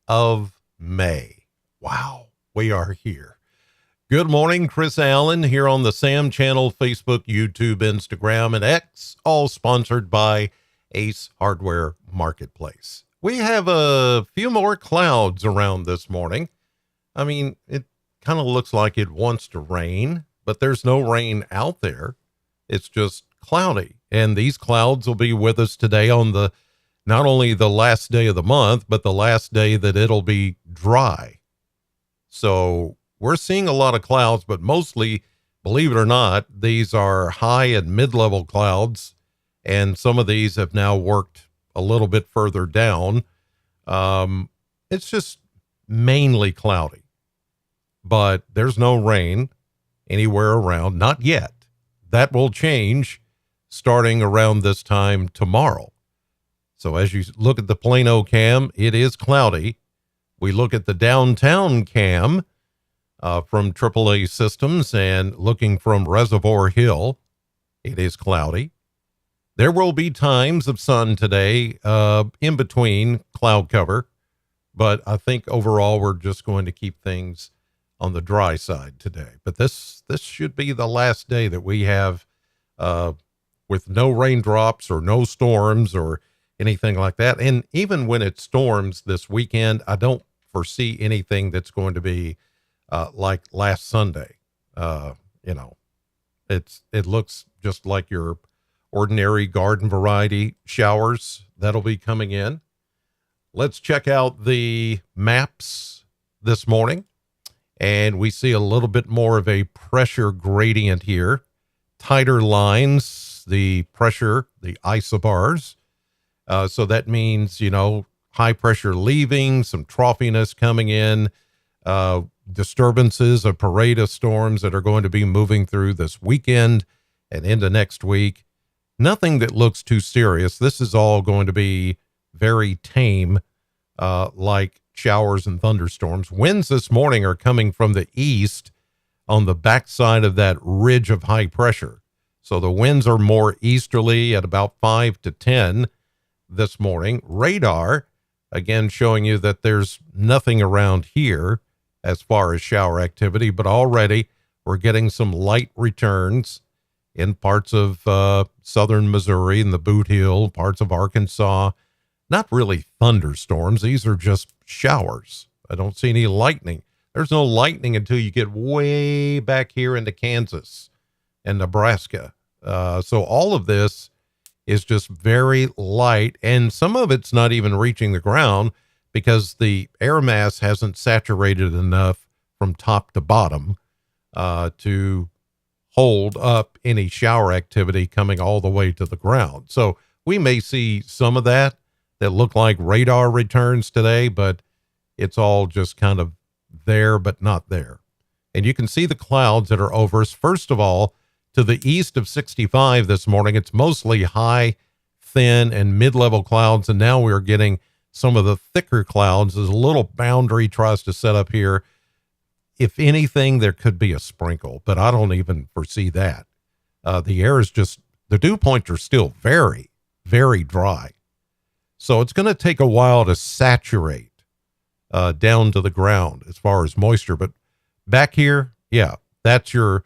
of May. Wow, we are here. Good morning, Chris Allen here on the Sam Channel, Facebook, YouTube, Instagram, and X, all sponsored by Ace Hardware Marketplace. We have a few more clouds around this morning. I mean, it kind of looks like it wants to rain, but there's no rain out there. It's just cloudy. And these clouds will be with us today on the not only the last day of the month, but the last day that it'll be dry. So we're seeing a lot of clouds, but mostly, believe it or not, these are high and mid-level clouds. And some of these have now worked a little bit further down. It's just mainly cloudy, but there's no rain anywhere around, not yet. That will change starting around this time tomorrow. So as you look at the Plano cam, it is cloudy. We look at the downtown cam from AAA Systems and looking from Reservoir Hill, it is cloudy. There will be times of sun today in between cloud cover, but I think overall we're just going to keep things on the dry side today. But this should be the last day that we have with no raindrops or no storms or anything like that. And even when it storms this weekend, I don't foresee anything that's going to be like last Sunday. It looks just like your ordinary garden variety showers that'll be coming in. Let's check out the maps this morning. And we see a little bit more of a pressure gradient here. Tighter lines, the pressure, the isobars. So that means, high pressure leaving, some troughiness coming in, disturbances, a parade of storms that are going to be moving through this weekend and into next week. Nothing that looks too serious. This is all going to be very tame, like showers and thunderstorms. Winds this morning are coming from the east on the backside of that ridge of high pressure. So the winds are more easterly at about 5 to 10 this morning. Radar, again, showing you that there's nothing around here as far as shower activity, but already we're getting some light returns in parts of southern Missouri and the Boot Hill, parts of Arkansas. Not really thunderstorms. These are just showers. I don't see any lightning. There's no lightning until you get way back here into Kansas and Nebraska. So all of this is just very light, and some of it's not even reaching the ground because the air mass hasn't saturated enough from top to bottom to hold up any shower activity coming all the way to the ground. So we may see some of that look like radar returns today, but it's all just kind of there, but not there. And you can see the clouds that are over us. First of all, to the east of 65 this morning, it's mostly high, thin, and mid-level clouds. And now we're getting some of the thicker clouds as a little boundary tries to set up here. If anything, there could be a sprinkle, but I don't even foresee that. The air is just, the dew points are still very, very dry. So it's going to take a while to saturate down to the ground as far as moisture. But back here, yeah, that's your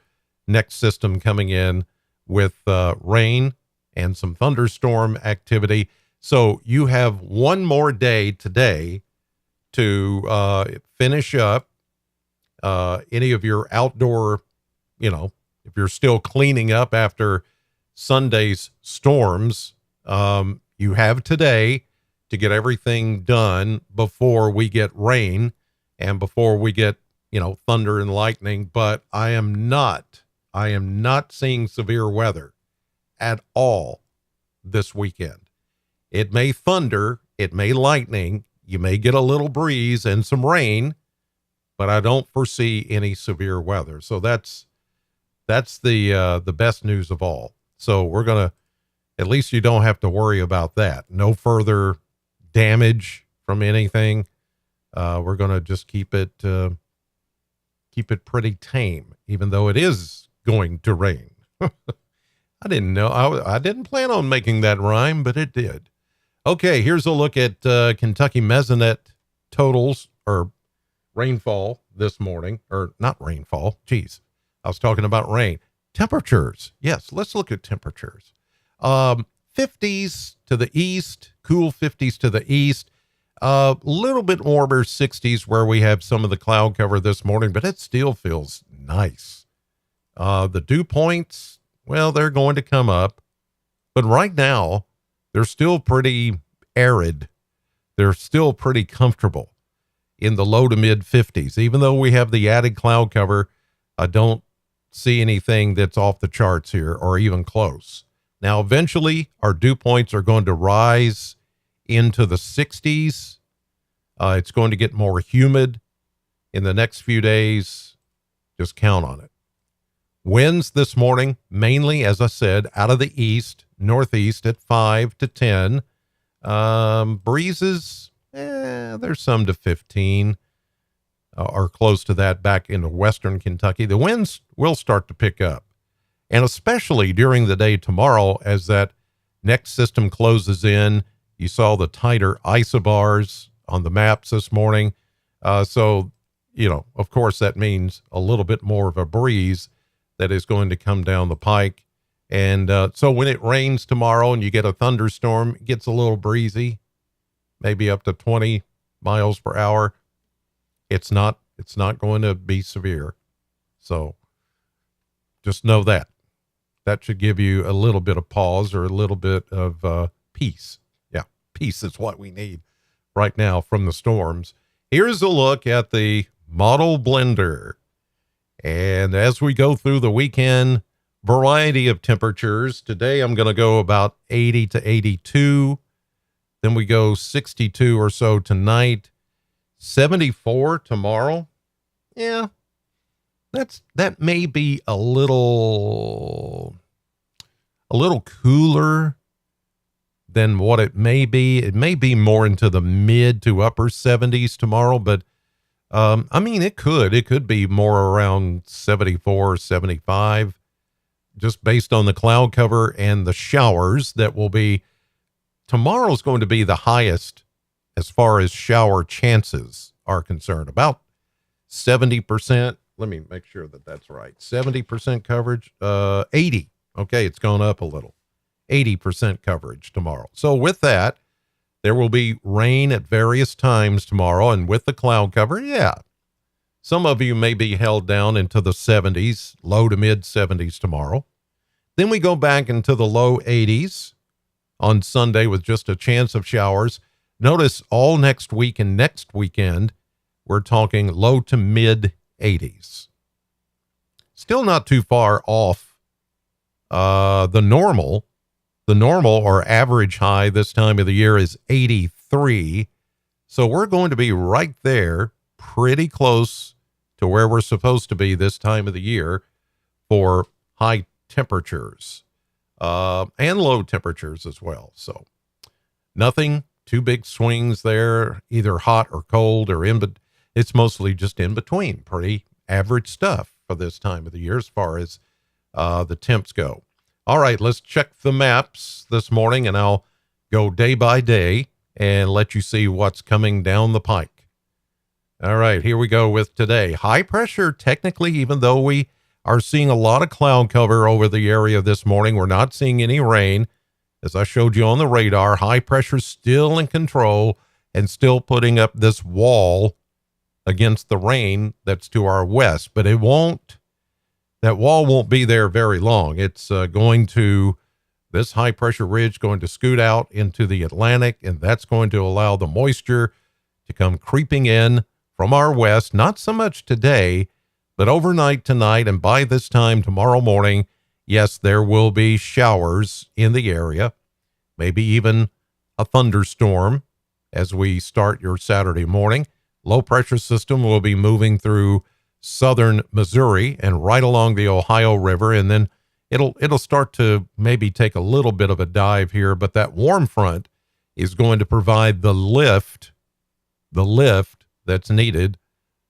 next system coming in with rain and some thunderstorm activity. So you have one more day today to finish up any of your outdoor, if you're still cleaning up after Sunday's storms, you have today to get everything done before we get rain and before we get, thunder and lightning. But I am not seeing severe weather at all this weekend. It may thunder, it may lightning, you may get a little breeze and some rain, but I don't foresee any severe weather. So that's the best news of all. So we're going to, at least you don't have to worry about that. No further damage from anything. We're going to just keep it pretty tame, even though it is going to rain. I didn't know. I didn't plan on making that rhyme, but it did. Okay, here's a look at Kentucky Mesonet totals or rainfall this morning, or not rainfall. Geez, I was talking about rain. Temperatures. Yes, let's look at temperatures. 50s to the east, cool 50s to the east. A little bit warmer 60s where we have some of the cloud cover this morning, but it still feels nice. The dew points, well, they're going to come up, but right now they're still pretty arid. They're still pretty comfortable in the low to mid 50s. Even though we have the added cloud cover, I don't see anything that's off the charts here or even close. Now, eventually, our dew points are going to rise into the 60s. It's going to get more humid in the next few days. Just count on it. Winds this morning, mainly, as I said, out of the east, northeast at 5 to 10. Breezes, there's some to 15 or close to that back into western Kentucky. The winds will start to pick up. And especially during the day tomorrow as that next system closes in. You saw the tighter isobars on the maps this morning. So, of course, that means a little bit more of a breeze that is going to come down the pike. And so when it rains tomorrow and you get a thunderstorm, it gets a little breezy, maybe up to 20 miles per hour. It's not going to be severe. So just know that. That should give you a little bit of pause or a little bit of peace. Yeah, peace is what we need right now from the storms. Here's a look at the model blender. And as we go through the weekend, variety of temperatures. Today I'm going to go about 80 to 82. Then we go 62 or so tonight. 74 tomorrow. Yeah. That may be a little cooler than what it may be. It may be more into the mid to upper 70s tomorrow, but it could be more around 74 or 75, just based on the cloud cover and the showers that will be. Tomorrow's going to be the highest as far as shower chances are concerned, about 70%. Let me make sure that that's right. 70% coverage, 80. Okay, it's gone up a little. 80% coverage tomorrow. So with that, there will be rain at various times tomorrow, and with the cloud cover, yeah, some of you may be held down into the 70s, low to mid 70s tomorrow. Then we go back into the low 80s on Sunday with just a chance of showers. Notice all next week and next weekend, we're talking low to mid 80s. Still not too far off the normal. The normal or average high this time of the year is 83. So we're going to be right there, pretty close to where we're supposed to be this time of the year for high temperatures and low temperatures as well. So nothing too big swings there, either hot or cold or it's mostly just in between. Pretty average stuff for this time of the year as far as the temps go. All right, let's check the maps this morning, and I'll go day by day and let you see what's coming down the pike. All right, here we go with today. High pressure, technically, even though we are seeing a lot of cloud cover over the area this morning, we're not seeing any rain. As I showed you on the radar, high pressure still in control and still putting up this wall against the rain that's to our west, but that wall won't be there very long. It's this high pressure ridge going to scoot out into the Atlantic, and that's going to allow the moisture to come creeping in from our west. Not so much today, but overnight tonight and by this time tomorrow morning, yes, there will be showers in the area, maybe even a thunderstorm as we start your Saturday morning. Low pressure system will be moving through southern Missouri and right along the Ohio River, and then it'll start to maybe take a little bit of a dive here, but that warm front is going to provide the lift that's needed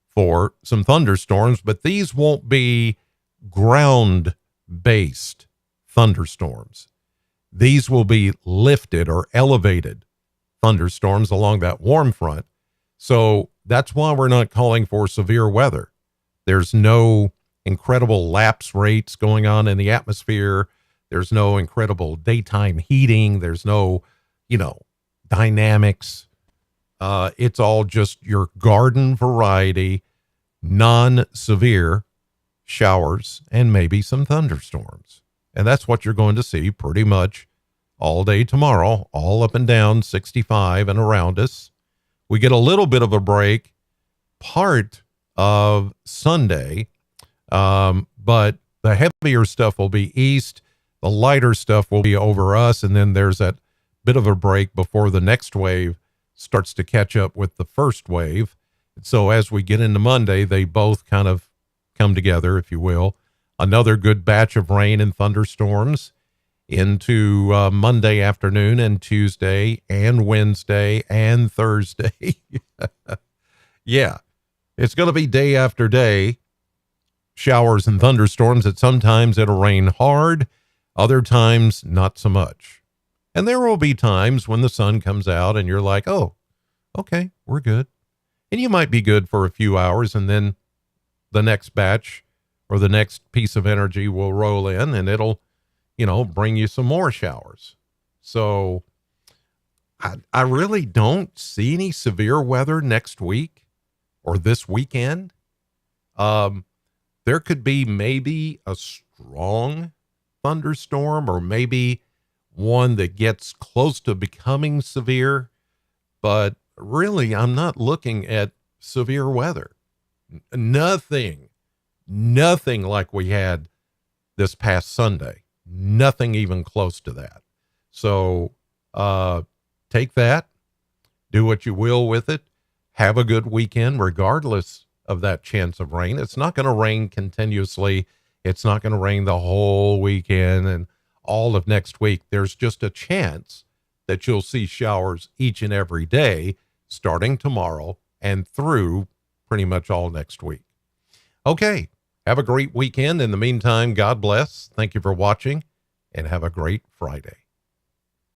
for some thunderstorms, but these won't be ground-based thunderstorms. These will be lifted or elevated thunderstorms along that warm front. So that's why we're not calling for severe weather. There's no incredible lapse rates going on in the atmosphere. There's no incredible daytime heating. There's no, you know, dynamics. It's all just your garden variety, non severe showers and maybe some thunderstorms. And that's what you're going to see pretty much all day tomorrow, all up and down 65 and around us. We get a little bit of a break part of Sunday, but the heavier stuff will be east. The lighter stuff will be over us. And then there's that bit of a break before the next wave starts to catch up with the first wave. So as we get into Monday, they both kind of come together, if you will. Another good batch of rain and thunderstorms into Monday afternoon and Tuesday and Wednesday and Thursday. Yeah, it's going to be day after day, showers and thunderstorms. That sometimes it'll rain hard, other times not so much. And there will be times when the sun comes out and you're like, oh, okay, we're good. And you might be good for a few hours, and then the next batch or the next piece of energy will roll in and it'll, bring you some more showers. So I really don't see any severe weather next week or this weekend. There could be maybe a strong thunderstorm or maybe one that gets close to becoming severe, but really I'm not looking at severe weather. Nothing like we had this past Sunday. Nothing even close to that. So take that, do what you will with it, have a good weekend regardless of that chance of rain. It's not going to rain continuously. It's not going to rain the whole weekend and all of next week. There's just a chance that you'll see showers each and every day starting tomorrow and through pretty much all next week. Okay, have a great weekend. In the meantime, God bless. Thank you for watching and have a great Friday.